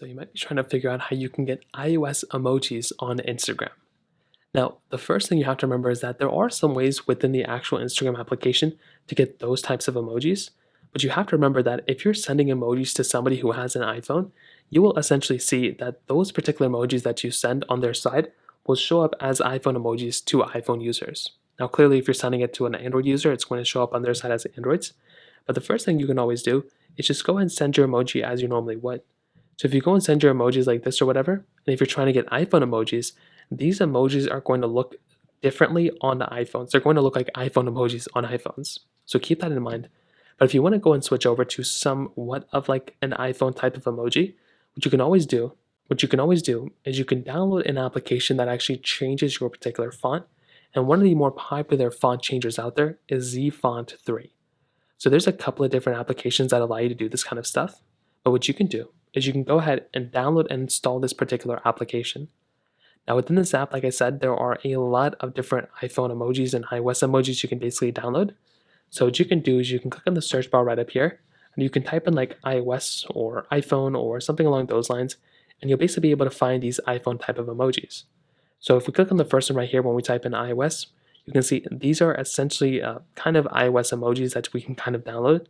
So you might be trying to figure out how you can get iOS emojis on Instagram. Now, the first thing you have to remember is that there are some ways within the actual Instagram application to get those types of emojis, but you have to remember that if you're sending emojis to somebody who has an iPhone, you will essentially see that those particular emojis that you send on their side will show up as iPhone emojis to iPhone users. Now, clearly, if you're sending it to an Android user, it's going to show up on their side as Androids. But the first thing you can always do is just go ahead and send your emoji as you normally would. So if you go and send your emojis like this or whatever, and if you're trying to get iPhone emojis, these emojis are going to look differently on the iPhones. They're going to look like iPhone emojis on iPhones. So keep that in mind. But if you want to go and switch over to somewhat of like an iPhone type of emoji, what you can always do is you can download an application that actually changes your particular font. And one of the more popular font changers out there is Z Font 3. So there's a couple of different applications that allow you to do this kind of stuff. But what you can do is you can go ahead and download and install this particular application. Now within this app, like I said, there are a lot of different iPhone emojis and iOS emojis you can basically download. So what you can do is you can click on the search bar right up here, and you can type in like iOS or iPhone or something along those lines, and you'll basically be able to find these iPhone type of emojis. So if we click on the first one right here when we type in iOS, you can see these are essentially kind of iOS emojis that we can kind of download.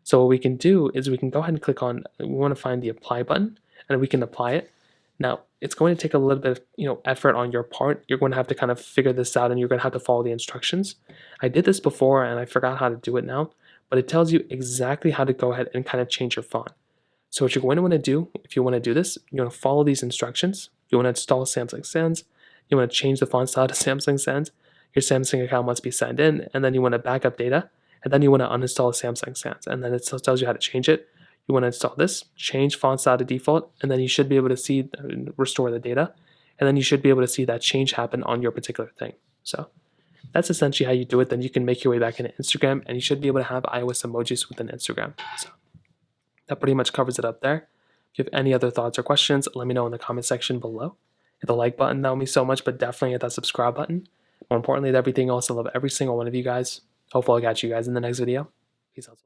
So what we can do is we can go ahead and click on, we want to find the apply button, and we can apply it. Now, it's going to take a little bit of effort on your part. You're going to have to kind of figure this out, and you're going to have to follow the instructions. I did this before, and I forgot how to do it now, but it tells you exactly how to go ahead and kind of change your font. So what you're going to want to do, if you want to do this, you're going to follow these instructions. You want to install Samsung Sans. You want to change the font style to Samsung Sans. Your Samsung account must be signed in, and then you want to back up data. And then you want to uninstall Samsung Sans, and then it still tells you how to change it. You want to install this, change font style to default, and then you should be able to see, restore the data, and then you should be able to see that change happen on your particular thing. So that's essentially how you do it. Then you can make your way back into Instagram, and you should be able to have iOS emojis within Instagram. So that pretty much covers it up there. If you have any other thoughts or questions, let me know in the comment section below. Hit the like button, that would mean so much, but definitely hit that subscribe button. More importantly than everything else, I love every single one of you guys. Hopefully I'll catch you guys in the next video. Peace out.